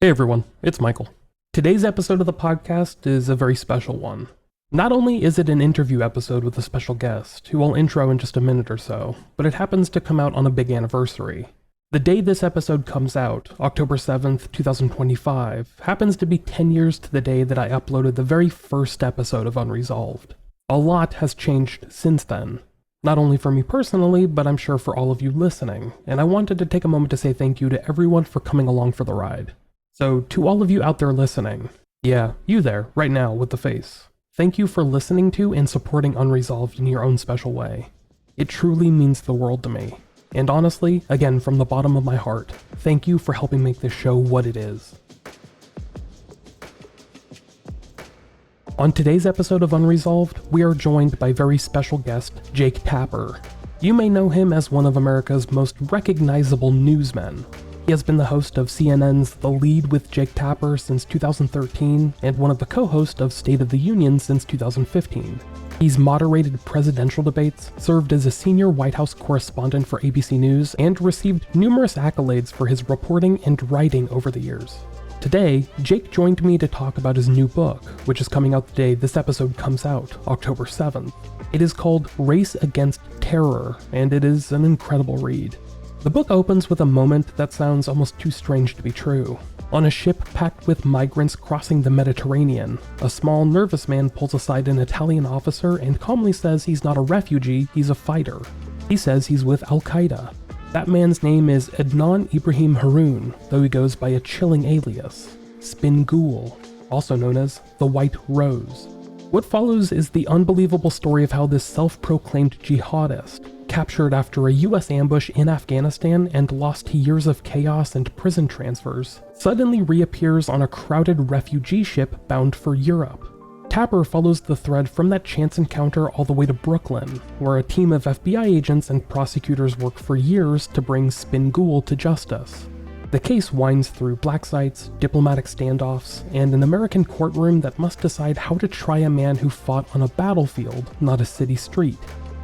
Hey everyone, it's Michael. Today's episode of the podcast is a very special one. Not only is it an interview episode with a special guest, who I'll intro in just a minute or so, but it happens to come out on a big anniversary. The day this episode comes out, October 7th, 2025, happens to be 10 years to the day that I uploaded the very first episode of Unresolved. A lot has changed since then. Not only for me personally, but I'm sure for all of you listening, and I wanted to take a moment to say thank you to everyone for coming along for the ride. So, to all of you out there listening, yeah, you there, right now, with the face, thank you for listening to and supporting Unresolved in your own special way. It truly means the world to me. And honestly, again, from the bottom of my heart, thank you for helping make this show what it is. On today's episode of Unresolved, we are joined by very special guest, Jake Tapper. You may know him as one of America's most recognizable newsmen. He has been the host of CNN's The Lead with Jake Tapper since 2013 and one of the co-hosts of State of the Union since 2015. He's moderated presidential debates, served as a senior White House correspondent for ABC News, and received numerous accolades for his reporting and writing over the years. Today, Jake joined me to talk about his new book, which is coming out the day this episode comes out, October 7th. It is called Race Against Terror, and it is an incredible read. The book opens with a moment that sounds almost too strange to be true. On a ship packed with migrants crossing the Mediterranean, a small, nervous man pulls aside an Italian officer and calmly says he's not a refugee, he's a fighter. He says he's with al-Qaeda. That man's name is Adnan Ibrahim Harun, though he goes by a chilling alias, Spin Ghul, also known as the White Rose. What follows is the unbelievable story of how this self-proclaimed jihadist, captured after a US ambush in Afghanistan and lost to years of chaos and prison transfers, suddenly reappears on a crowded refugee ship bound for Europe. Tapper follows the thread from that chance encounter all the way to Brooklyn, where a team of FBI agents and prosecutors work for years to bring Spin Ghul to justice. The case winds through black sites, diplomatic standoffs, and an American courtroom that must decide how to try a man who fought on a battlefield, not a city street.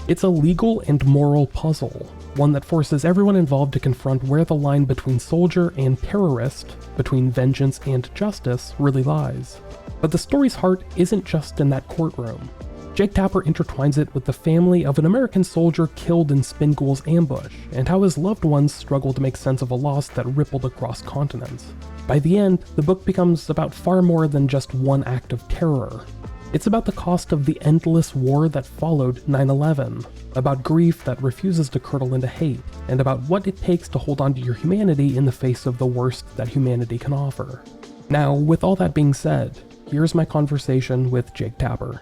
It's a legal and moral puzzle, one that forces everyone involved to confront where the line between soldier and terrorist, between vengeance and justice, really lies. But the story's heart isn't just in that courtroom. Jake Tapper intertwines it with the family of an American soldier killed in Spin Ghul's ambush, and how his loved ones struggle to make sense of a loss that rippled across continents. By the end, the book becomes about far more than just one act of terror. It's about the cost of the endless war that followed 9/11, about grief that refuses to curdle into hate, and about what it takes to hold on to your humanity in the face of the worst that humanity can offer. Now, with all that being said, here's my conversation with Jake Tapper.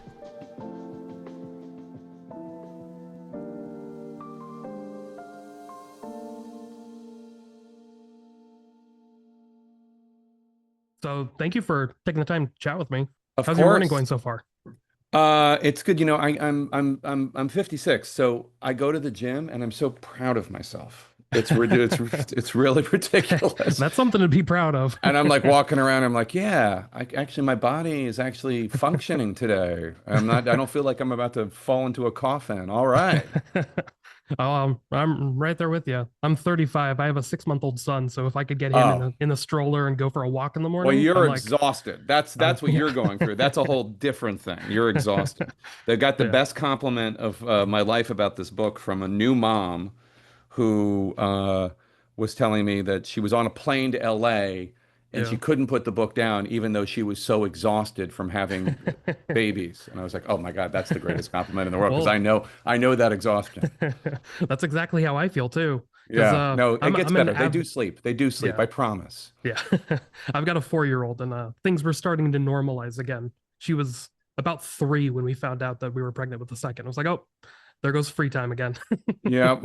So, thank you for taking the time to chat with me. How's your morning going so far? It's good. You know, I'm 56, so I go to the gym and I'm so proud of myself. It's really ridiculous. That's something to be proud of. And I'm like walking around. I'm like, yeah, actually, my body is actually functioning today. I don't feel like I'm about to fall into a coffin. All right. I'm right there with you. I'm 35. I have a 6-month-old son, so if I could get him in the stroller and go for a walk in the morning, well, you're I'm exhausted. That's what you're going through. That's a whole different thing. You're exhausted. They got the best compliment of my life about this book from a new mom who was telling me that she was on a plane to LA and she couldn't put the book down even though she was so exhausted from having babies. And I was like, oh my God, that's the greatest compliment in the world, because I know that exhaustion. That's exactly how I feel too. Yeah, no, it gets better. They do sleep. They do sleep. Yeah. I promise. Yeah. I've got a 4-year-old and things were starting to normalize again. She was about 3 when we found out that we were pregnant with the second. I was like, oh, there goes free time again. Yeah.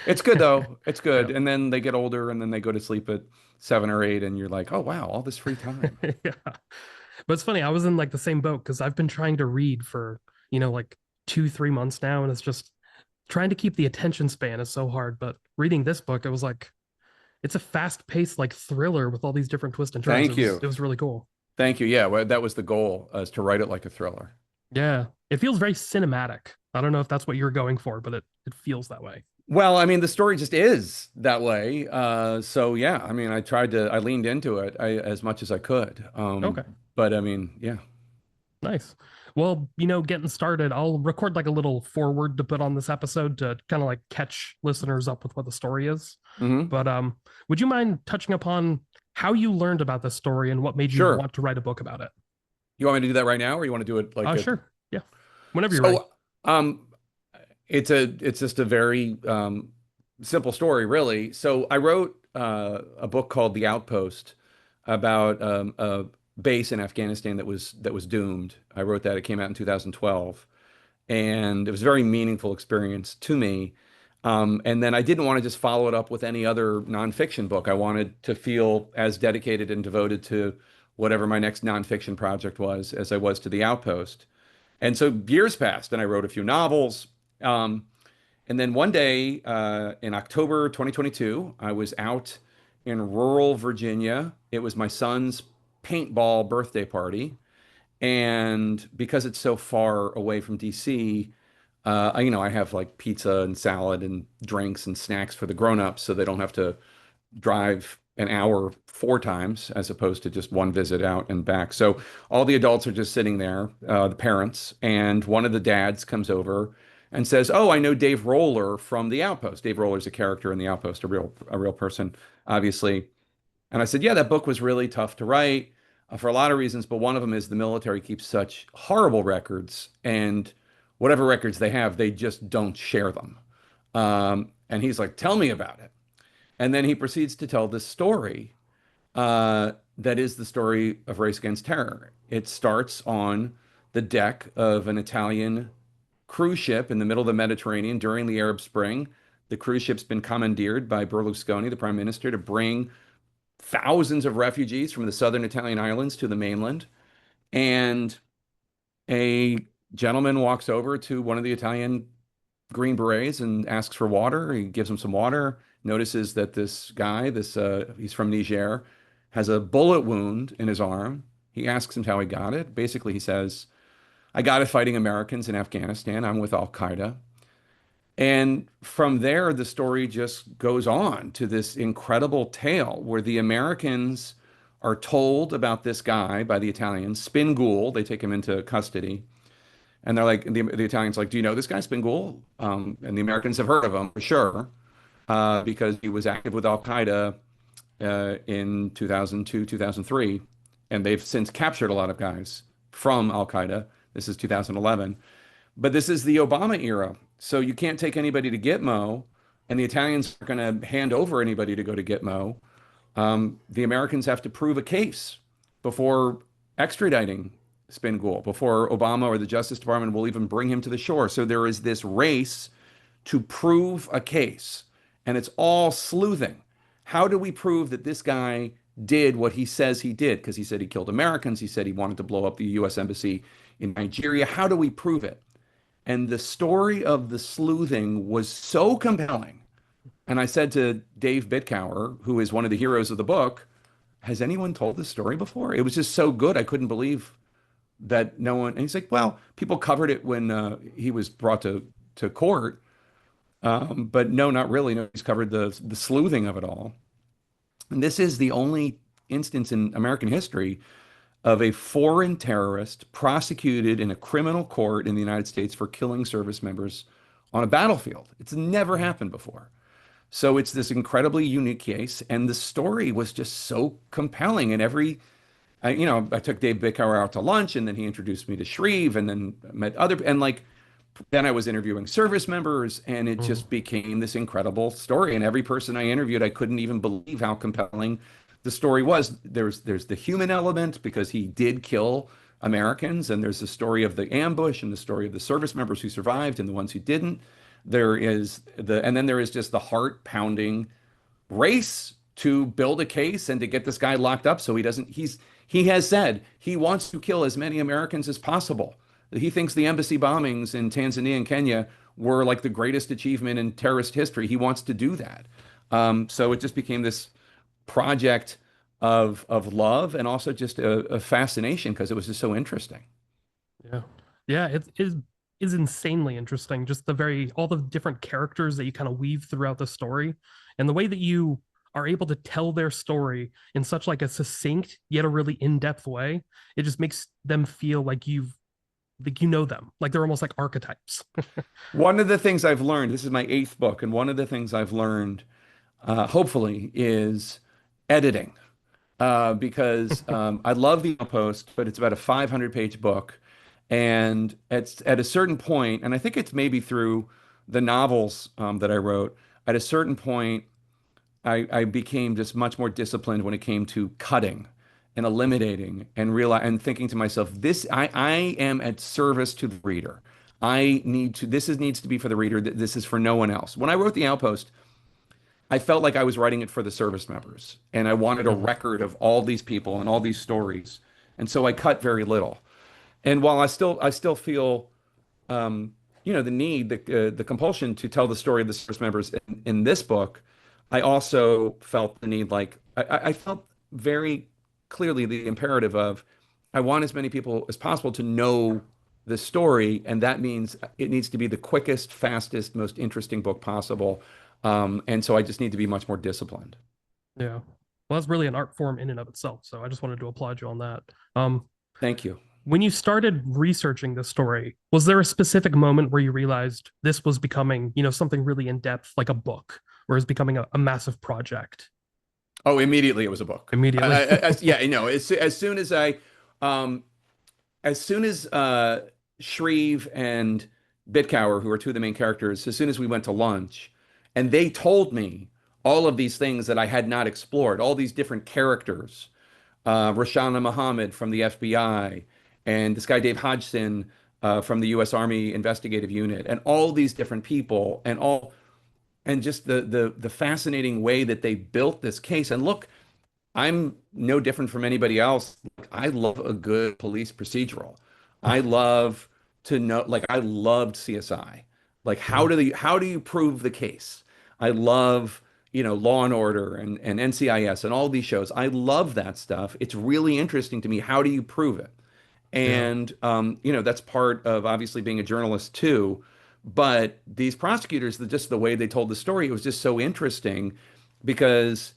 It's good though. It's good. Yeah. And then they get older and then they go to sleep at 7 or 8 and you're like, oh wow, all this free time. Yeah. But it's funny, I was in like the same boat because I've been trying to read for, like 2-3 months now, and it's just trying to keep the attention span is so hard. But reading this book, it was like, it's a fast-paced like thriller with all these different twists and turns. Thank you. It was really cool. Thank you. Yeah, well, that was the goal, is to write it like a thriller. Yeah. It feels very cinematic. I don't know if that's what you're going for, but it feels that way. Well, I mean, the story just is that way. So yeah, I mean, I leaned into it as much as I could. Okay. But I mean, yeah, Nice. Well, getting started, I'll record like a little forward to put on this episode to kind of like catch listeners up with what the story is. hmm But would you mind touching upon how you learned about this story and what made you sure. want to write a book about it? You want me to do that right now, or you want to do it like at? Sure. Yeah. Whenever you're ready. So, um, it's just a very simple story, really. So I wrote a book called The Outpost about a base in Afghanistan that was doomed. I wrote that. It came out in 2012, and it was a very meaningful experience to me. And then I didn't want to just follow it up with any other nonfiction book. I wanted to feel as dedicated and devoted to whatever my next nonfiction project was as I was to The Outpost. And so years passed, and I wrote a few novels. Um, and then one day in October 2022, I was out in rural Virginia. It was my son's paintball birthday party. And because it's so far away from DC, I have like pizza and salad and drinks and snacks for the grown-ups so they don't have to drive an hour 4 times as opposed to just one visit out and back. So all the adults are just sitting there, the parents, and one of the dads comes over and says, "Oh, I know Dave Roller from The Outpost." Dave Roller's a character in The Outpost, a real person, obviously. And I said, "Yeah, that book was really tough to write for a lot of reasons, but one of them is the military keeps such horrible records, and whatever records they have, they just don't share them." And he's like, "Tell me about it." And then he proceeds to tell this story that is the story of Race Against Terror. It starts on the deck of an Italian cruise ship in the middle of the Mediterranean during the Arab Spring. The cruise ship's been commandeered by Berlusconi, the prime minister, to bring thousands of refugees from the southern Italian islands to the mainland. And a gentleman walks over to one of the Italian Green Berets and asks for water. He gives him some water, notices that this guy, he's from Niger, has a bullet wound in his arm. He asks him how he got it. Basically, he says, "I got it fighting Americans in Afghanistan. I'm with al-Qaeda." And from there, the story just goes on to this incredible tale where the Americans are told about this guy by the Italians, Spin Ghul. They take him into custody. And they're like, the Italians like, "Do you know this guy, Spin Ghul?" And the Americans have heard of him for sure, because he was active with al-Qaeda in 2002, 2003. And they've since captured a lot of guys from al-Qaeda. This is 2011. But this is the Obama era. So you can't take anybody to Gitmo, and the Italians are going to hand over anybody to go to Gitmo. The Americans have to prove a case before extraditing Spin Ghul, before Obama or the Justice Department will even bring him to the shore. So there is this race to prove a case, and it's all sleuthing. How do we prove that this guy did what he says he did? Because he said he killed Americans. He said he wanted to blow up the U.S. Embassy in Nigeria. How do we prove it? And the story of the sleuthing was so compelling. And I said to Dave Bitcower, who is one of the heroes of the book, "Has anyone told this story before?" It was just so good. I couldn't believe that no one. And he's like, "Well, people covered it when he was brought to court, but no, not really. No, he's covered the sleuthing of it all." And this is the only instance in American history of a foreign terrorist prosecuted in a criminal court in the United States for killing service members on a battlefield. It's never happened before. So it's this incredibly unique case, and the story was just so compelling. And I took Dave Bickauer out to lunch, and then he introduced me to Shreve, and then met and like, then I was interviewing service members, and it Mhm. just became this incredible story. And every person I interviewed, I couldn't even believe how compelling the story was. There's the human element because he did kill Americans, and there's the story of the ambush and the story of the service members who survived and the ones who didn't. And then there is just the heart pounding race to build a case and to get this guy locked up so he has said he wants to kill as many Americans as possible. He thinks the embassy bombings in Tanzania and Kenya were like the greatest achievement in terrorist history. He wants to do that. So it just became this project of love and also just a fascination because it was just so interesting. Yeah. Yeah, it is. is insanely interesting. Just all the different characters that you kind of weave throughout the story, and the way that you are able to tell their story in such like a succinct yet a really in-depth way. It just makes them feel like you know them, like they're almost like archetypes. One of the things I've learned, this is my eighth book, and one of the things I've learned, hopefully, is editing. Because I love the Outpost, but it's about a 500-page book. And it's at a certain point, and I think it's maybe through the novels that I wrote, at a certain point, I became just much more disciplined when it came to cutting and eliminating and thinking to myself, I am at service to the reader. Needs to be for the reader. This is for no one else. When I wrote The Outpost, I felt like I was writing it for the service members, and I wanted a Mhm. record of all these people and all these stories. And so I cut very little. And while I still feel the need, the compulsion to tell the story of the service members in this book, I also felt the need, like I felt very clearly the imperative of I want as many people as possible to know the story, and that means it needs to be the quickest, fastest, most interesting book possible. And so I just need to be much more disciplined. Yeah. Well, that's really an art form in and of itself. So I just wanted to applaud you on that. Um, Thank you. when you started researching this story, was there a specific moment where you realized this was becoming, something really in depth, like a book, or is becoming a massive project Oh, immediately it was a book. immediately? Yeah, as soon as um, as soon as Shreve and Bitcower, who are two of the main characters, as soon as we went to lunch, and they told me all of these things that I had not explored, all these different characters, Roshana Muhammad from the FBI, and this guy Dave Hodgson from the U.S. Army Investigative Unit, and all these different people, and just the fascinating way that they built this case. And look, I'm no different from anybody else. Like, I love a good police procedural. I love to know, like I loved CSI. Like Mhm. how do you prove the case? I love, Law and Order and NCIS and all these shows. I love that stuff. It's really interesting to me. How do you prove it? Yeah. And that's part of obviously being a journalist too. But these prosecutors, just the way they told the story, it was just so interesting because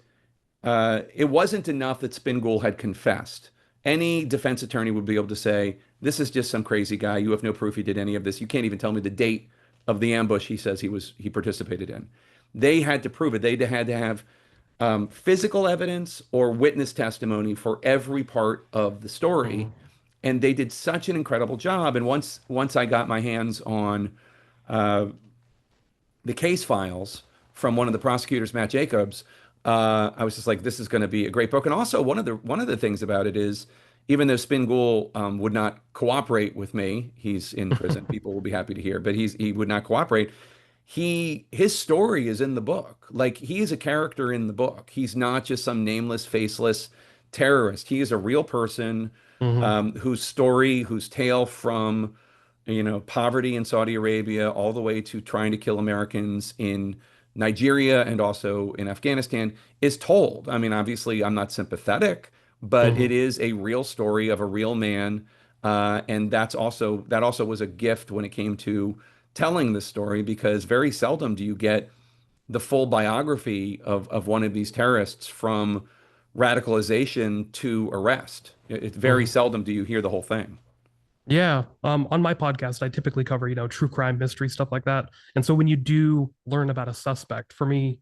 it wasn't enough that Spin Ghul had confessed. Any defense attorney would be able to say, "This is just some crazy guy. You have no proof he did any of this. You can't even tell me the date of the ambush he says he participated in." They had to prove it. They had to have physical evidence or witness testimony for every part of the story, Mhm. and they did such an incredible job. And once I got my hands on uh, the case files from one of the prosecutors, Matt Jacobs, I was just like, this is going to be a great book. And also, one of the things about it is, even though Spin Ghul would not cooperate with me, he's in prison. People will be happy to hear, but he would not cooperate. His story is in the book. Like, he is a character in the book. He's not just some nameless, faceless terrorist. He is a real person Mhm. whose story, whose tale from poverty in Saudi Arabia, all the way to trying to kill Americans in Nigeria and also in Afghanistan is told. I mean, obviously, I'm not sympathetic, but it Mhm. is a real story of a real man, and that also was a gift when it came to telling the story because very seldom do you get the full biography of one of these terrorists from radicalization to arrest. It very Mhm. seldom do you hear the whole thing. Yeah. On my podcast, I typically cover, true crime, mystery, stuff like that. And so when you do learn about a suspect, for me,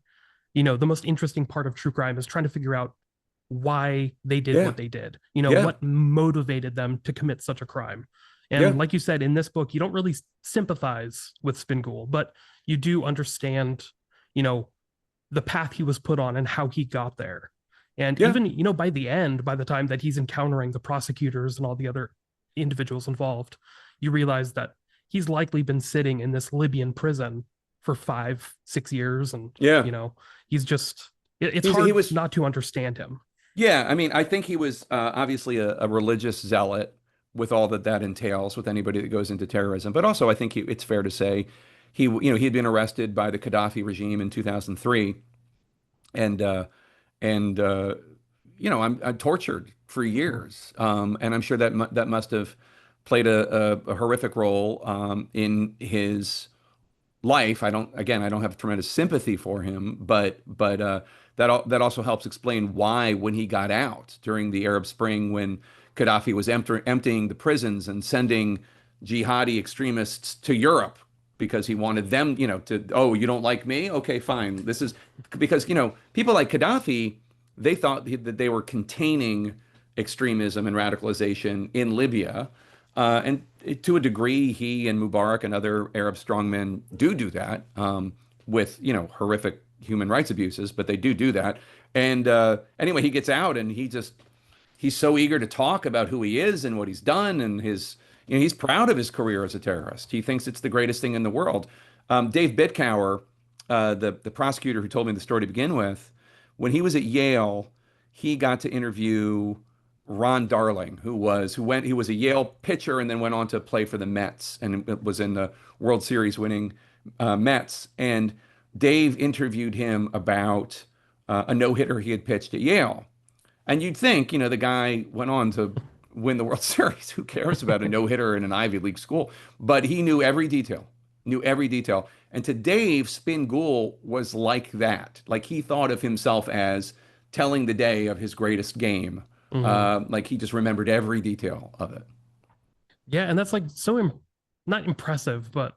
the most interesting part of true crime is trying to figure out why they did Yeah, what they did, yeah, what motivated them to commit such a crime. yeah. And like you said, in this book, you don't really sympathize with Spin Ghul, but you do understand, you know, the path he was put on and how he got there. And Yeah, even, by the end, by the time that he's encountering the prosecutors and all the other individuals involved, you realize that he's likely been sitting in this Libyan prison for 5, 6 years. And, yeah. you know, he's just, it's He hard was, not to understand him. yeah. I mean, I think he was obviously a religious zealot with all that entails with anybody that goes into terrorism. But also, I think it's fair to say he had been arrested by the Gaddafi regime in 2003, and and I'm tortured for years, and I'm sure that must have played a horrific role in his life. I don't have tremendous sympathy for him, but that also helps explain why when he got out during the Arab Spring, when Gaddafi was emptying the prisons and sending jihadi extremists to Europe because he wanted them, to, oh, you don't like me? Okay, fine. This is because, people like Gaddafi, they thought that they were containing extremism and radicalization in Libya. And to a degree, he and Mubarak and other Arab strongmen do that with, horrific human rights abuses, but they do that. And anyway, he gets out and he's so eager to talk about who he is and what he's done and he's proud of his career as a terrorist. He thinks it's the greatest thing in the world. Dave Bitcower, the prosecutor who told me the story to begin with, when he was at Yale, he got to interview Ron Darling, he was a Yale pitcher and then went on to play for the Mets and was in the World Series winning Mets. And Dave interviewed him about a no-hitter he had pitched at Yale. And you'd think, the guy went on to win the World Series. Who cares about a no-hitter in an Ivy League school? But he knew every detail, knew every detail. And to Dave, Spin Ghul was like that. Like he thought of himself as telling the day of his greatest game. Like he just remembered every detail of it. Yeah, and that's like not impressive, but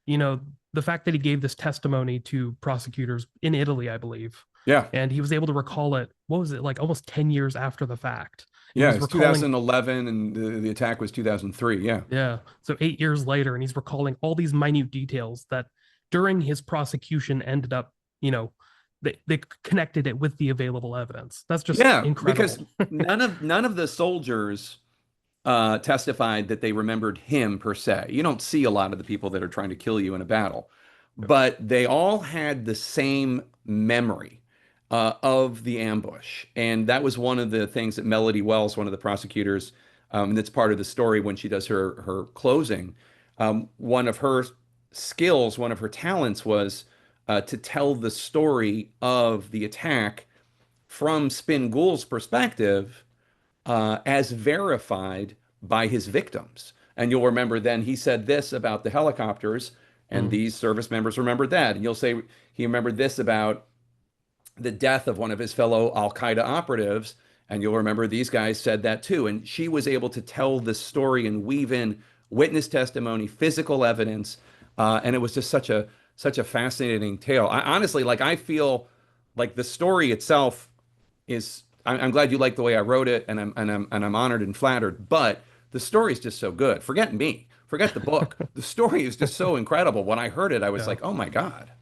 the fact that he gave this testimony to prosecutors in Italy, I believe. Yeah. And he was able to recall it. What was it, like almost 10 years after the fact? Yeah, it's 2011 and the attack was 2003. Yeah. Yeah. So 8 years later, and he's recalling all these minute details that during his prosecution ended up, they connected it with the available evidence. That's just incredible. Because none of the soldiers testified that they remembered him per se. You don't see a lot of the people that are trying to kill you in a battle, but they all had the same memory of the ambush. And that was one of the things that Melody Wells, one of the prosecutors, and that's part of the story when she does her closing. One of her skills, one of her talents was to tell the story of the attack from Spin Ghul's perspective as verified by his victims. And you'll remember then he said this about the helicopters, and these service members remembered that. And you'll say he remembered this about the death of one of his fellow al-Qaeda operatives, and you'll remember these guys said that too. And she was able to tell the story and weave in witness testimony, physical evidence, and it was just such a fascinating tale. Honestly, like I feel like the story itself is. I'm glad you like the way I wrote it, and I'm honored and flattered. But the story is just so good. Forget me. Forget the book. The story is just so incredible. When I heard it, I was like, oh my God.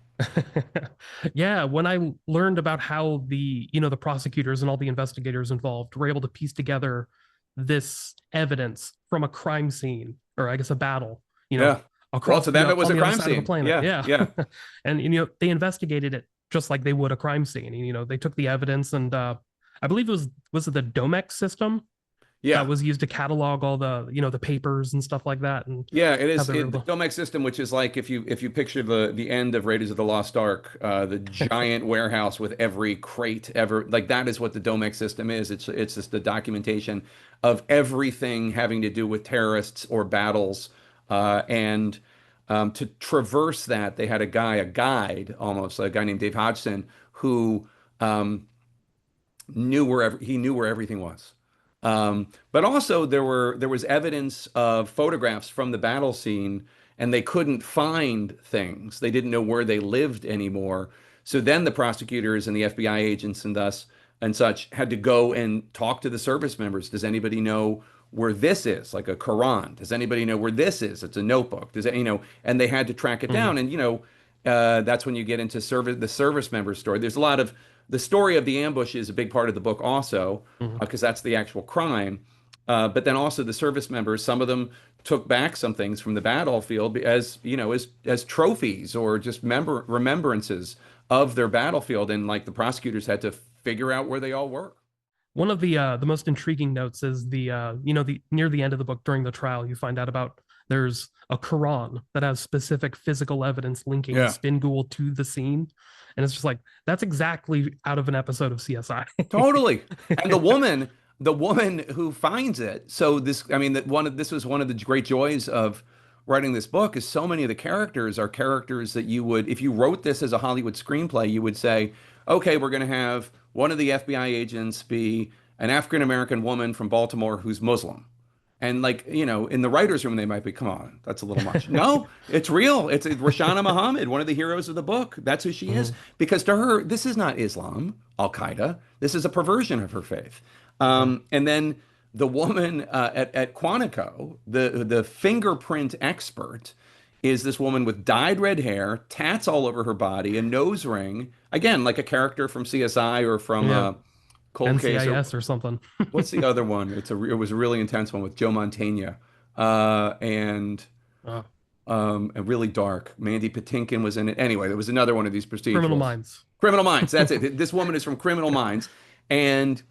Yeah, when I learned about how the prosecutors and all the investigators involved were able to piece together this evidence from a crime scene, or I guess a battle, across to them it was a crime scene. Yeah. And they investigated it just like they would a crime scene. They took the evidence and I believe it was it the Domex system? Yeah, that was used to catalog all the the papers and stuff like that. And yeah, it is the Domex system, which is like if you picture the end of Raiders of the Lost Ark, the giant warehouse with every crate ever, like that is what the Domex system is. It's just the documentation of everything having to do with terrorists or battles, and to traverse that, they had a guide almost, a guy named Dave Hodgson, who knew where everything was. But also there was evidence of photographs from the battle scene, and they couldn't find things. They didn't know where they lived anymore. So then the prosecutors and the FBI agents and such had to go and talk to the service members. Does anybody know where this is? Like a Quran. Does anybody know where this is? It's a notebook. And they had to track it down. And that's when you get into the service member story. There's a lot of the story of the ambush is a big part of the book also, because that's the actual crime. But then also the service members, some of them took back some things from the battlefield as trophies or just remembrances of their battlefield. And like the prosecutors had to figure out where they all were. One of the most intriguing notes is the near the end of the book during the trial, you find out about there's a Quran that has specific physical evidence linking Spin Ghul to the scene. And it's just like, that's exactly out of an episode of CSI. Totally. And the woman, the woman who finds it. So this, I mean, that this was one of the great joys of writing this book is so many of the characters are characters that you would, if you wrote this as a Hollywood screenplay, you would say, okay, we're going to have one of the FBI agents be an African American woman from Baltimore who's Muslim. And like, in the writer's room, they might be, come on, that's a little much. No, it's real. It's Rashana Muhammad, one of the heroes of the book. That's who she is. Mhm. Because to her, this is not Islam, al-Qaeda. This is a perversion of her faith. Yeah. And then the woman at Quantico, the fingerprint expert, is this woman with dyed red hair, tats all over her body, a nose ring. Again, like a character from CSI or from Yeah. Cold Case or NCIS or something. what's the other one? It was a really intense one with Joe Mantegna, and uh, and really dark. Mandy Patinkin was in it. Anyway, there was another one of these Criminal procedurals. Minds. Criminal Minds. That's it. This woman is from Criminal Minds, and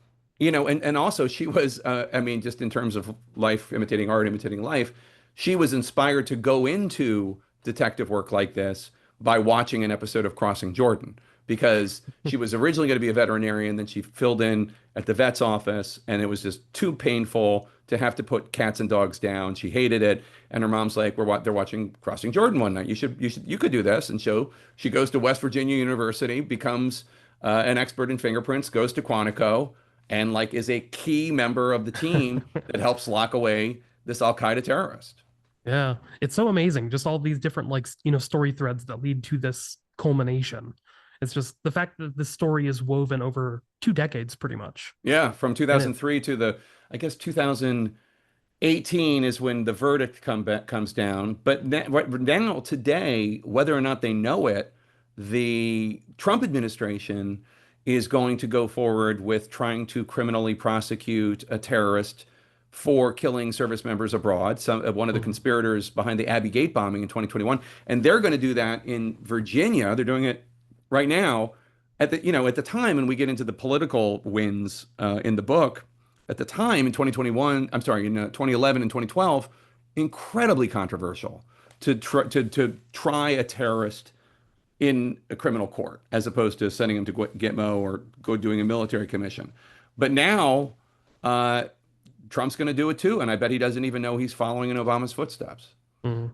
and also she was. I mean, just in terms of life imitating art, imitating life, she was inspired to go into detective work like this by watching an episode of Crossing Jordan because she was originally going to be a veterinarian, then she filled in at the vet's office, and it was just too painful to have to put cats and dogs down. She hated it, and her mom's like, they're watching Crossing Jordan one night. You could do this." And so she goes to West Virginia University, becomes an expert in fingerprints, goes to Quantico, and like is a key member of the team that helps lock away this Al Qaeda terrorist. Yeah, it's so amazing. Just all these different story threads that lead to this culmination. It's just the fact that this story is woven over 2 decades, pretty much. Yeah, from And it, 2003 to I guess 2018 is when the verdict comes down. But right now, today, whether or not they know it, the Trump administration is going to go forward with trying to criminally prosecute a terrorist for killing service members abroad, one of the Mhm. conspirators behind the Abbey Gate bombing in 2021. And they're going to do that in Virginia. They're doing it right now at the time, and we get into the political wins in the book, at the time in 2021, I'm sorry, in 2011 and 2012, incredibly controversial to try a terrorist in a criminal court as opposed to sending him to Gitmo or go doing a military commission. But now uh, Trump's going to do it too, and I bet he doesn't even know he's following in Obama's footsteps. Mhm.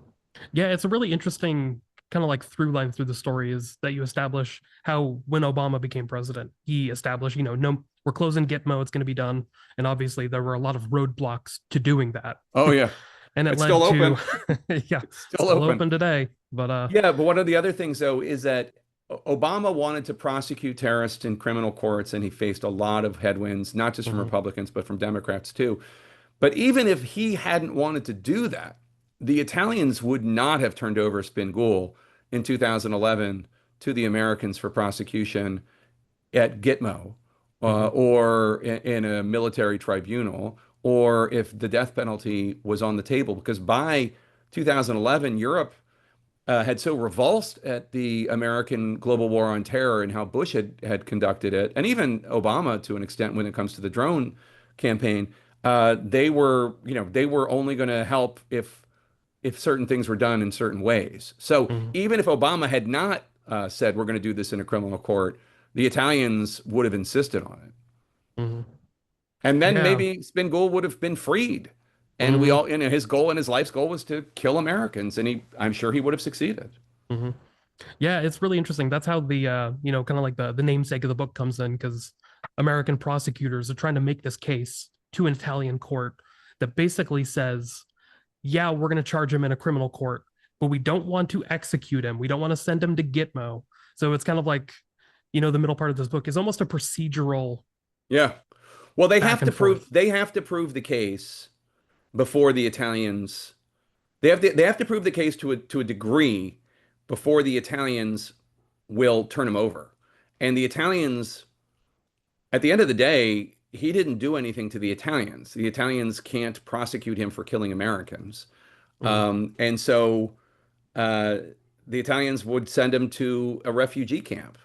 Yeah, it's a really interesting kind of like through line through the story is that you establish how when Obama became president, he established, no, we're closing Gitmo, it's going to be done. And obviously there were a lot of roadblocks to doing that. Oh yeah, And it it's still led to, open. yeah, It's still still open. open today. But Yeah, but one of the other things, though, is that Obama wanted to prosecute terrorists in criminal courts, and he faced a lot of headwinds, not just from mhm, Republicans, but from Democrats too. But even if he hadn't wanted to do that, the Italians would not have turned over Spin Ghul in 2011 to the Americans for prosecution at Gitmo mhm, or in a military tribunal, or if the death penalty was on the table, because by 2011, Europe had so revulsed at the American global war on terror and how Bush had conducted it, and even Obama to an extent when it comes to the drone campaign, they were only going to help if certain things were done in certain ways. So mhm, even if Obama had not said we're going to do this in a criminal court, the Italians would have insisted on it. mhm. And then Yeah. maybe Spin Ghul would have been freed. And we Mhm, all, his goal and his life's goal was to kill Americans, and I'm sure he would have succeeded. mhm. Yeah, it's really interesting. That's how the kind of like the namesake of the book comes in because American prosecutors are trying to make this case to an Italian court that basically says, yeah, we're going to charge him in a criminal court, but we don't want to execute him. We don't want to send him to Gitmo. So it's kind of like, the middle part of this book is almost a procedural Yeah. Well, back and forth. they have to prove the case before the Italians. They have to prove the case to a degree before the Italians will turn him over. And the Italians, at the end of the day, he didn't do anything to the Italians. The Italians can't prosecute him for killing Americans. Mhm, And so uh, the Italians would send him to a refugee camp.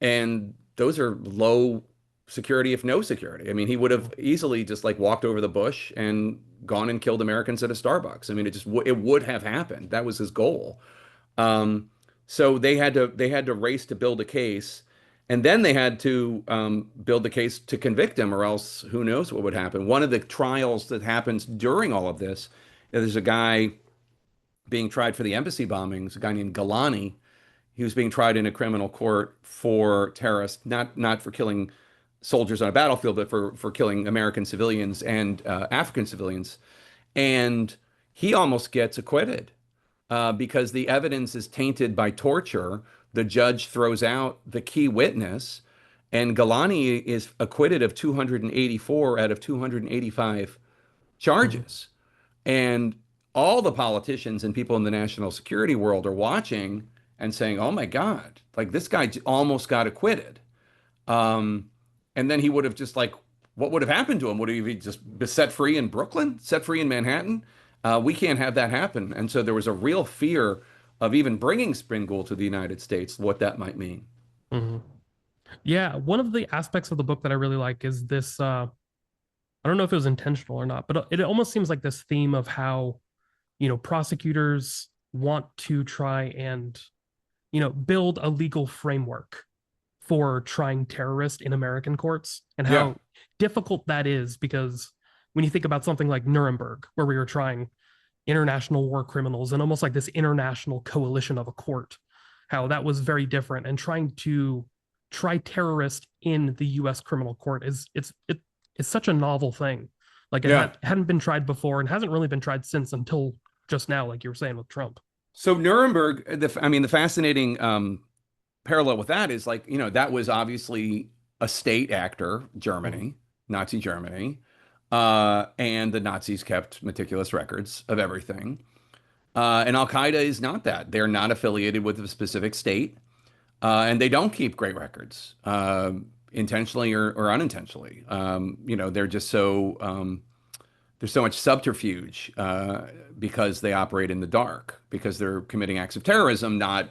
And those are low security, if no security. I mean, he would have easily just like walked over the bush and gone and killed Americans at a Starbucks. I mean, it would have happened. That was his goal. Um, so they had to race to build a case. And then they had to build the case to convict him, or else who knows what would happen. One of the trials that happens during all of this, there's a guy being tried for the embassy bombings, a guy named Galani. He was being tried in a criminal court for terrorists, not for killing soldiers on a battlefield, but for killing American civilians and African civilians. And he almost gets acquitted because the evidence is tainted by torture. The judge throws out the key witness, and Galani is acquitted of 284 out of 285 Mhm. charges. And all the politicians and people in the national security world are watching and saying, "Oh my God, like this guy almost got acquitted." Um, and then he would have just like, what would have happened to him? Would he just be set free in Brooklyn, set free in Manhattan? We can't have that happen. And so there was a real fear of even bringing Spin Ghul to the United States, what that might mean. Mhm. Yeah, one of the aspects of the book that I really like is this. I don't know if it was intentional or not, but it almost seems like this theme of how, prosecutors want to try and, build a legal framework for trying terrorists in American courts, and Yeah, how difficult that is, because when you think about something like Nuremberg, where we were trying international war criminals and almost like this international coalition of a court, how that was very different. And trying to try terrorists in the US criminal court it's such a novel thing. Like yeah. hadn't been tried before and hasn't really been tried since, until just now, like you were saying with Trump. So Nuremberg, I mean, the fascinating parallel with that is like, that was obviously a state actor, Mhm. Germany, Nazi Germany, and the Nazis kept meticulous records of everything. And al-Qaeda is not that. They're not affiliated with a specific state, and they don't keep great records, intentionally or unintentionally. They're just so there's so much subterfuge because they operate in the dark, because they're committing acts of terrorism, not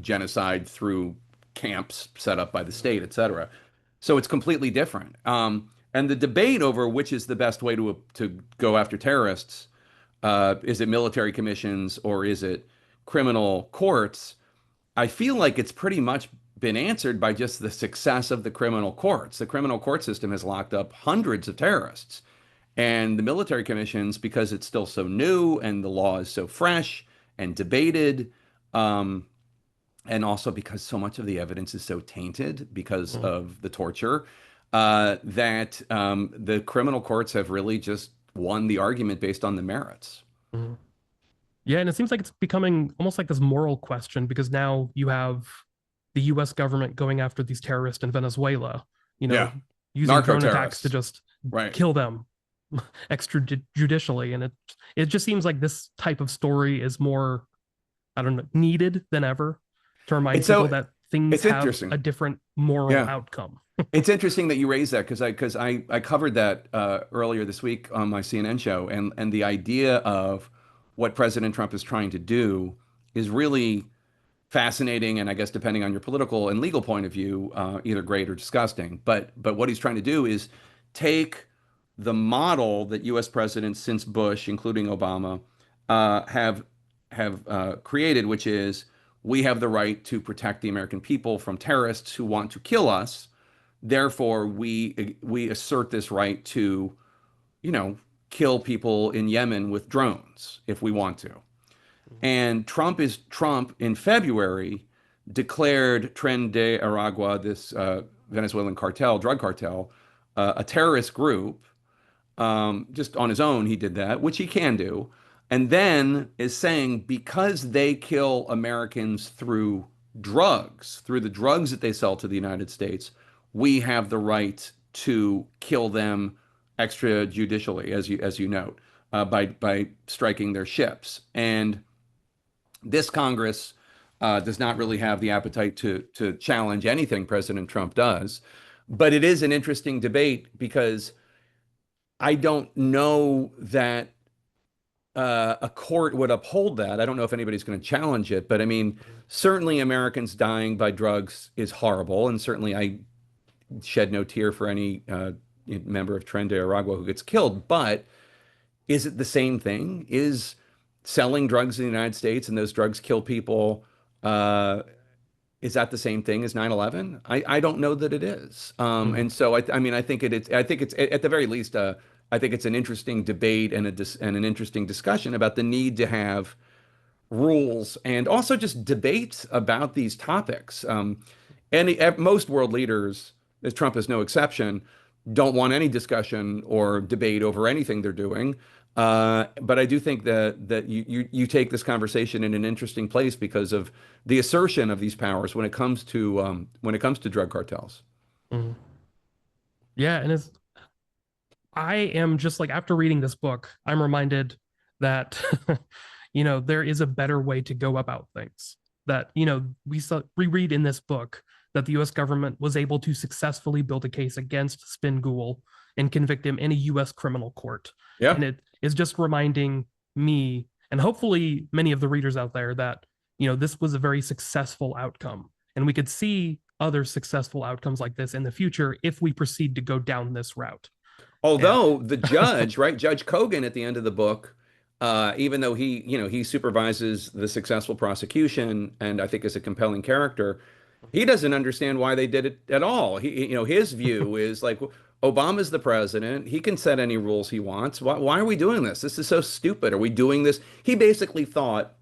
genocide through camps set up by the state, etc. So it's completely different. And the debate over which is the best way to go after terrorists, is it military commissions or is it criminal courts? I feel like it's pretty much been answered by just the success of the criminal courts. The criminal court system has locked up hundreds of terrorists. And the military commissions, because it's still so new and the law is so fresh and debated, um, and also because so much of the evidence is so tainted because Mhm. of the torture, that the criminal courts have really just won the argument based on the merits. Mhm. Yeah, and it seems like it's becoming almost like this moral question, because now you have the US government going after these terrorists in Venezuela, you know, Yeah. using Narco drone attacks to terrorists. just Right. kill them extrajudicially. And it just seems like this type of story is more, I don't know, needed than ever, to remind It's people so, that things it's have a interesting. different moral Yeah. outcome. It's interesting that you raised that because I covered that earlier this week on my CNN show, and the idea of what President Trump is trying to do is really fascinating, and I guess depending on your political and legal point of view, either great or disgusting. But what he's trying to do is take the model that U.S. presidents since Bush, including Obama, have created, which is we have the right to protect the American people from terrorists who want to kill us. Therefore, we assert this right to, you know, kill people in Yemen with drones if we want to. And Trump in February declared Tren de Aragua, this Venezuelan cartel, drug cartel, a terrorist group. Just on his own, he did that, which he can do. And then is saying because they kill Americans through the drugs that they sell to the United States, we have the right to kill them extrajudicially, as you note, by striking their ships. And this Congress does not really have the appetite to challenge anything President Trump does. But it is an interesting debate because I don't know that a court would uphold that. I don't know if anybody's going to challenge it, but I mean, certainly Americans dying by drugs is horrible, and certainly I shed no tear for any member of Tren de Aragua who gets killed. But is it the same thing? Is selling drugs in the United States and those drugs kill people? Uh, is that the same thing as 9/11? I don't know that it is. Mhm. And so I mean, I think it's at the very least, I think it's an interesting debate and and an interesting discussion about the need to have rules and also just debates about these topics. Most world leaders, as Trump is no exception, don't want any discussion or debate over anything they're doing. But I do think that you take this conversation in an interesting place because of the assertion of these powers when it comes to drug cartels. Mhm. Yeah, and it's I am just like after reading this book, I'm reminded that there is a better way to go about things. That, we read in this book that the US government was able to successfully build a case against Spin Ghul and convict him in a US criminal court. Yeah. And it is just reminding me and hopefully many of the readers out there that, this was a very successful outcome. And we could see other successful outcomes like this in the future if we proceed to go down this route. And Although the judge, right, Judge Kogan at the end of the book, even though he supervises the successful prosecution and I think is a compelling character, he doesn't understand why they did it at all. His view is like Obama's the president. He can set any rules he wants. Why are we doing this? This is so stupid. Are we doing this? He basically thought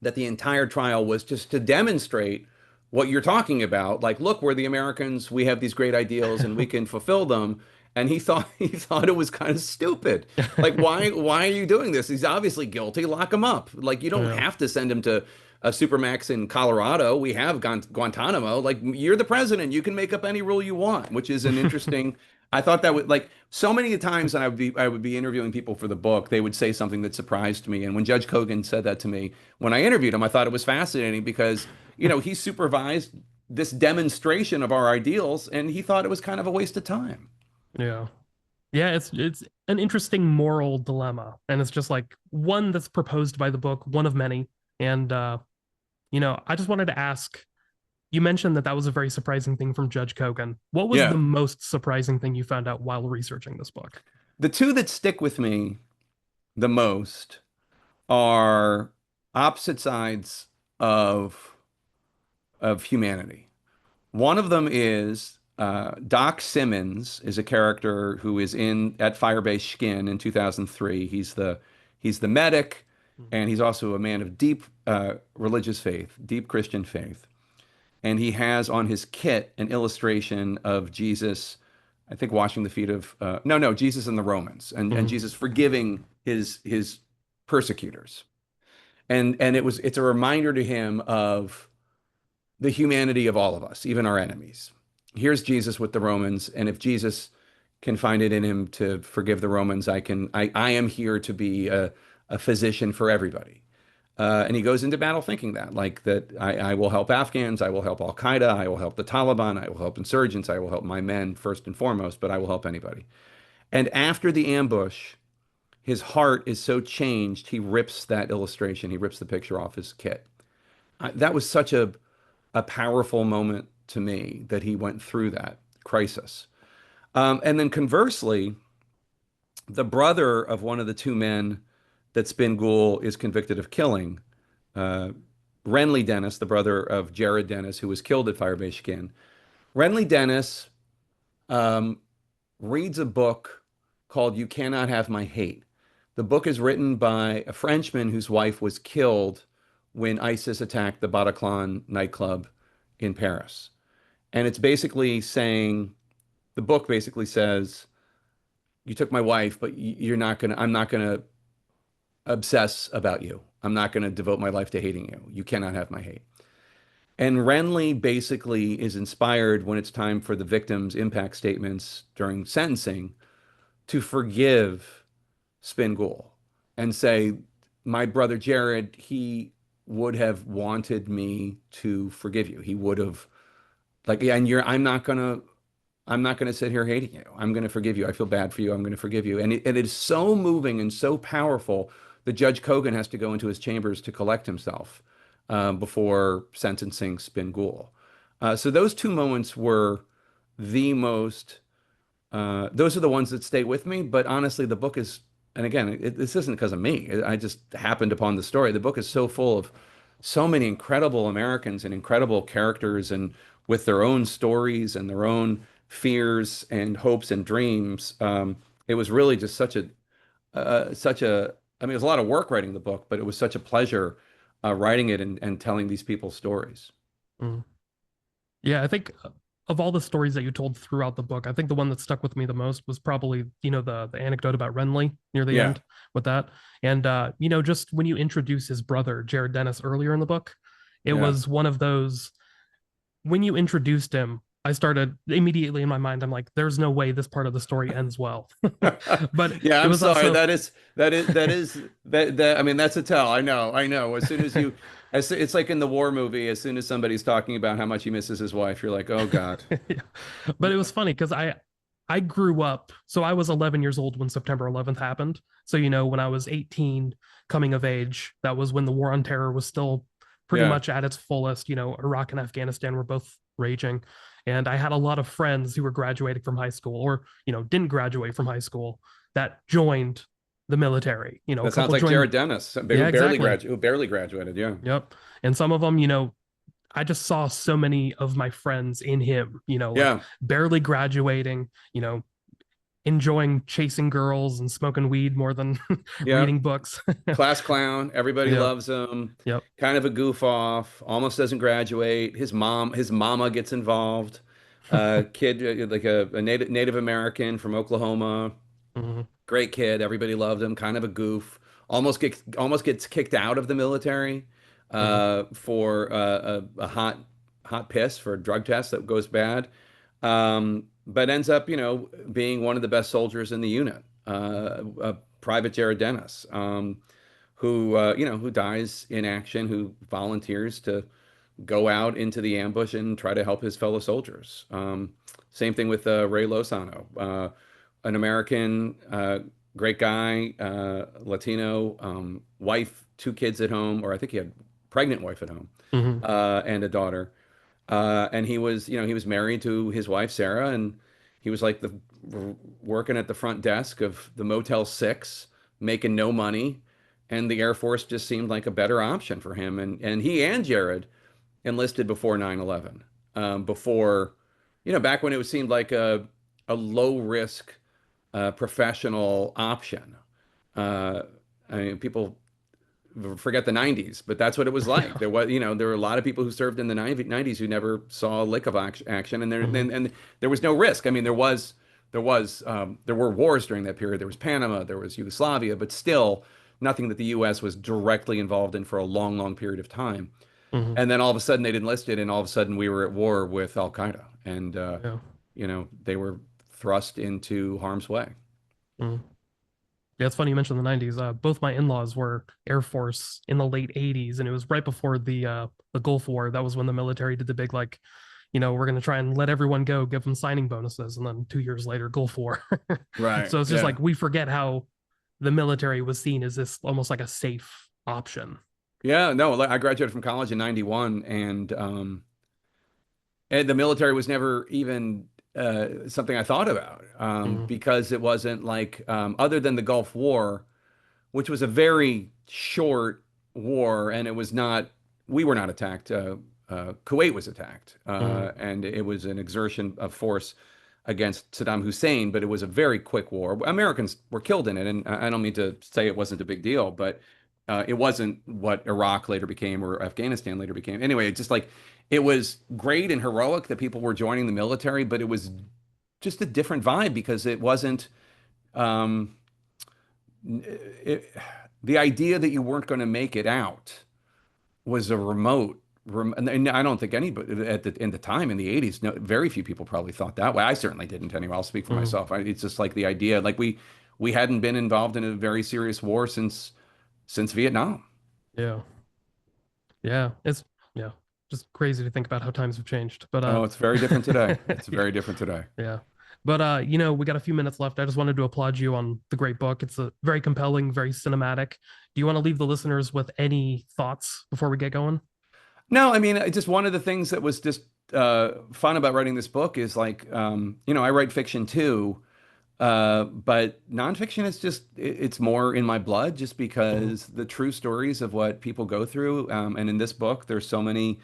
that the entire trial was just to demonstrate what you're talking about. Like, look, we're the Americans. We have these great ideals and we can fulfill them. And he thought it was kind of stupid. Like, why are you doing this? He's obviously guilty. Lock him up. Like, you don't yeah. have to send him to a supermax in Colorado. We have Guantanamo. Like, you're the president. You can make up any rule you want, which is an interesting. I thought that would like so many times, and I would be interviewing people for the book. They would say something that surprised me, and when Judge Kogan said that to me when I interviewed him, I thought it was fascinating because he supervised this demonstration of our ideals, and he thought it was kind of a waste of time. Yeah. Yeah, it's an interesting moral dilemma. And it's just like one that's proposed by the book, one of many. And I just wanted to ask, you mentioned that that was a very surprising thing from Judge Kogan. What was the Yeah. most surprising thing you found out while researching this book? The two that stick with me the most are opposite sides of humanity. One of them is Doc Simmons is a character who is in at Firebase Skin in 2003. He's the medic, and he's also a man of deep religious faith, deep Christian faith. And he has on his kit an illustration of Jesus, I think, washing the feet of no, Jesus and the Romans, and Mhm. Jesus forgiving his persecutors. And it's a reminder to him of the humanity of all of us, even our enemies. Here's Jesus with the Romans, and if Jesus can find it in him to forgive the Romans, I am here to be a physician for everybody. And he goes into battle thinking that, like that I will help Afghans, I will help al-Qaeda, I will help the Taliban, I will help insurgents, I will help my men first and foremost, but I will help anybody. And after the ambush, his heart is so changed, he rips that illustration, he rips the picture off his kit. That was such a powerful moment to me that he went through that crisis. And then conversely, the brother of one of the two men that Spin Ghul is convicted of killing, uh, Renly Dennis, the brother of Jared Dennis, who was killed at Firebase Skin. Renly Dennis um, reads a book called You Cannot Have My Hate. The book is written by a Frenchman whose wife was killed when ISIS attacked the Bataclan nightclub in Paris. And it's basically saying, the book basically says, you took my wife, but I'm not gonna obsess about you. I'm not gonna devote my life to hating you. You cannot have my hate. And Renly basically is inspired when it's time for the victims' impact statements during sentencing to forgive Spin Ghul and say, my brother Jared, he would have wanted me to forgive you. He would have like, yeah, and I'm not gonna sit here hating you. I'm gonna forgive you. I feel bad for you. I'm gonna forgive you. And it is so moving and so powerful that Judge Kogan has to go into his chambers to collect himself before sentencing Spin Ghul. So those two moments were the most. Those are the ones that stay with me. But honestly, the book is, and again, this isn't because of me. I just happened upon the story. The book is so full of so many incredible Americans and incredible characters, and with their own stories and their own fears and hopes and dreams. It was really just such a, I mean, it was a lot of work writing the book, but it was such a pleasure writing it and telling these people's stories. Mm. Yeah, I think of all the stories that you told throughout the book, I think the one that stuck with me the most was probably, the anecdote about Renly near the Yeah, end with that. And just when you introduce his brother, Jared Dennis, earlier in the book, it yeah. was one of those when you introduced him, I started immediately in my mind, I'm like, there's no way this part of the story ends well. But Yeah, it I'm was sorry. also That I mean, that's a tell. I know. As soon as you, it's like in the war movie. As soon as somebody's talking about how much he misses his wife, you're like, oh God. yeah. But it was funny because I grew up, so I was 11 years old when September 11th happened. So when I was 18, coming of age, that was when the war on terror was still pretty Yeah, much at its fullest. Iraq and Afghanistan were both raging. And I had a lot of friends who were graduating from high school or, didn't graduate from high school that joined the military. A that sounds couple like joined. Jared Dennis, Yeah, exactly. who barely graduated. Yeah, Yep. And some of them, I just saw so many of my friends in him, like yeah, barely graduating, enjoying chasing girls and smoking weed more than yeah. reading books. Class clown. Everybody Yep. loves him. Yep. Kind of a goof off. Almost doesn't graduate. His mama gets involved. Kid, like a Native American from Oklahoma. Mhm. Great kid. Everybody loved him. Kind of a goof. Almost gets kicked out of the military Mhm. for a hot piss for a drug test that goes bad. But ends up, being one of the best soldiers in the unit. Private Jared Dennis, who dies in action, who volunteers to go out into the ambush and try to help his fellow soldiers. Same thing with Ray Lozano, an American, great guy, Latino, wife, two kids at home, or I think he had pregnant wife at home, Mhm. and a daughter. And he was married to his wife Sarah, and he was like working at the front desk of the Motel 6, making no money, and the Air Force just seemed like a better option for him. And he and Jared enlisted before 9/11, before, back when it seemed like a low risk professional option. Uh, I mean, people forget the 90s, but that's what it was like. There were a lot of people who served in the 90s who never saw a lick of action, and Mhm. there was no risk. I mean, there were wars during that period. There was Panama, there was Yugoslavia, but still nothing that the U.S. was directly involved in for a long, long period of time. Mhm. And then all of a sudden they'd enlisted, and all of a sudden we were at war with al-Qaeda, and Yeah. they were thrust into harm's way. Mhm. Yeah, it's funny you mentioned the 90s. Both my in-laws were Air Force in the late 80s, and it was right before the Gulf War. That was when the military did the big like, we're going to try and let everyone go, give them signing bonuses, and then 2 years later, Gulf War. Right. So it's just Yeah. like we forget how the military was seen as this almost like a safe option. Yeah. No, like, I graduated from college in 91, and the military was never even something I thought about, Mm, because it wasn't like, other than the Gulf War, which was a very short war, and we were not attacked. Kuwait was attacked, mm, and it was an exertion of force against Saddam Hussein, but it was a very quick war. Americans were killed in it, and I don't mean to say it wasn't a big deal, but it wasn't what Iraq later became or Afghanistan later became. Anyway, it's just like it was great and heroic that people were joining the military, but it was just a different vibe because it wasn't. Um, it, the idea that you weren't going to make it out was a and I don't think anybody in the time in the 80s, no, very few people probably thought that way. I certainly didn't anyway. I'll speak for mm. myself. It's just like the idea, like we hadn't been involved in a very serious war since Vietnam. Yeah, yeah, it's yeah, just crazy to think about how times have changed. But Oh, it's very different today. It's yeah, very different today. yeah. But we got a few minutes left. I just wanted to applaud you on the great book. It's a very compelling, very cinematic. Do you want to leave the listeners with any thoughts before we get going? No, I mean, just one of the things that was just fun about writing this book is like, I write fiction too. But nonfiction is just, it's more in my blood just because the true stories of what people go through. And in this book, there's so many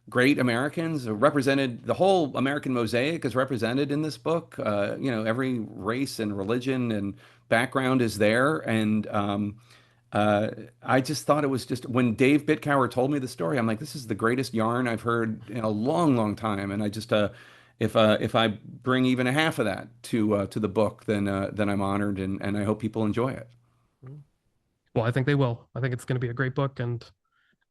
great Americans represented. The whole American mosaic is represented in this book. Every race and religion and background is there. And I just thought it was just, when Dave Bitcower told me the story, I'm like, this is the greatest yarn I've heard in a long, long time. And I just, if I bring even a half of that to the book, then I'm honored, and I hope people enjoy it. Well, I think they will. I think it's going to be a great book, and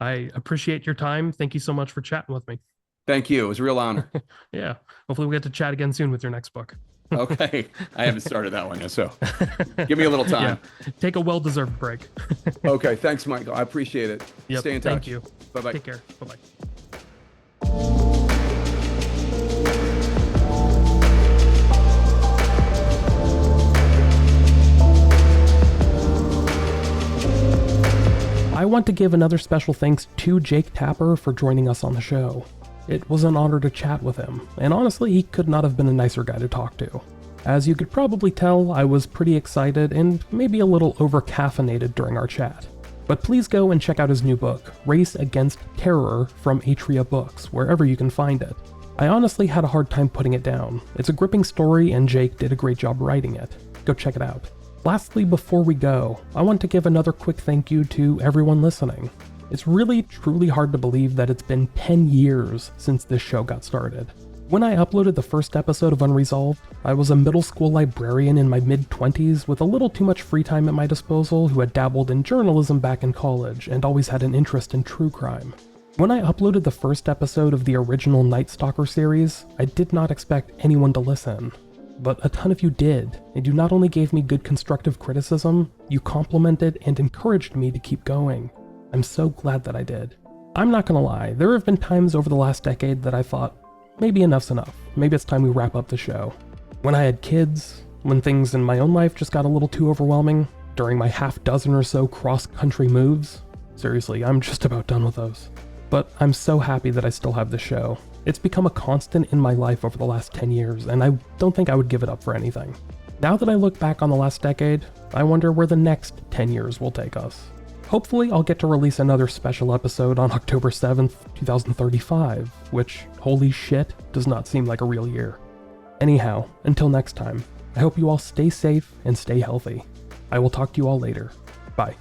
I appreciate your time. Thank you so much for chatting with me. Thank you. It was a real honor. Yeah. Hopefully we get to chat again soon with your next book. Okay. I haven't started that one yet, so give me a little time. Yeah. Take a well-deserved break. Okay. Thanks, Michael. I appreciate it. Yep, Stay in touch. Thank you. Bye-bye. Take care. Bye-bye. I want to give another special thanks to Jake Tapper for joining us on the show. It was an honor to chat with him, and honestly, he could not have been a nicer guy to talk to. As you could probably tell, I was pretty excited and maybe a little over-caffeinated during our chat. But please go and check out his new book, Race Against Terror, from Atria Books, wherever you can find it. I honestly had a hard time putting it down. It's a gripping story, and Jake did a great job writing it. Go check it out. Lastly, before we go, I want to give another quick thank you to everyone listening. It's really, truly hard to believe that it's been 10 years since this show got started. When I uploaded the first episode of Unresolved, I was a middle school librarian in my mid-20s with a little too much free time at my disposal who had dabbled in journalism back in college and always had an interest in true crime. When I uploaded the first episode of the original Night Stalker series, I did not expect anyone to listen. But a ton of you did, and you not only gave me good constructive criticism, you complimented and encouraged me to keep going. I'm so glad that I did. I'm not gonna lie, there have been times over the last decade that I thought, maybe enough's enough, maybe it's time we wrap up the show. When I had kids, when things in my own life just got a little too overwhelming, during my half dozen or so cross-country moves. Seriously, I'm just about done with those. But I'm so happy that I still have this show. It's become a constant in my life over the last 10 years, and I don't think I would give it up for anything. Now that I look back on the last decade, I wonder where the next 10 years will take us. Hopefully I'll get to release another special episode on October 7th, 2035, which, holy shit, does not seem like a real year. Anyhow, until next time, I hope you all stay safe and stay healthy. I will talk to you all later. Bye.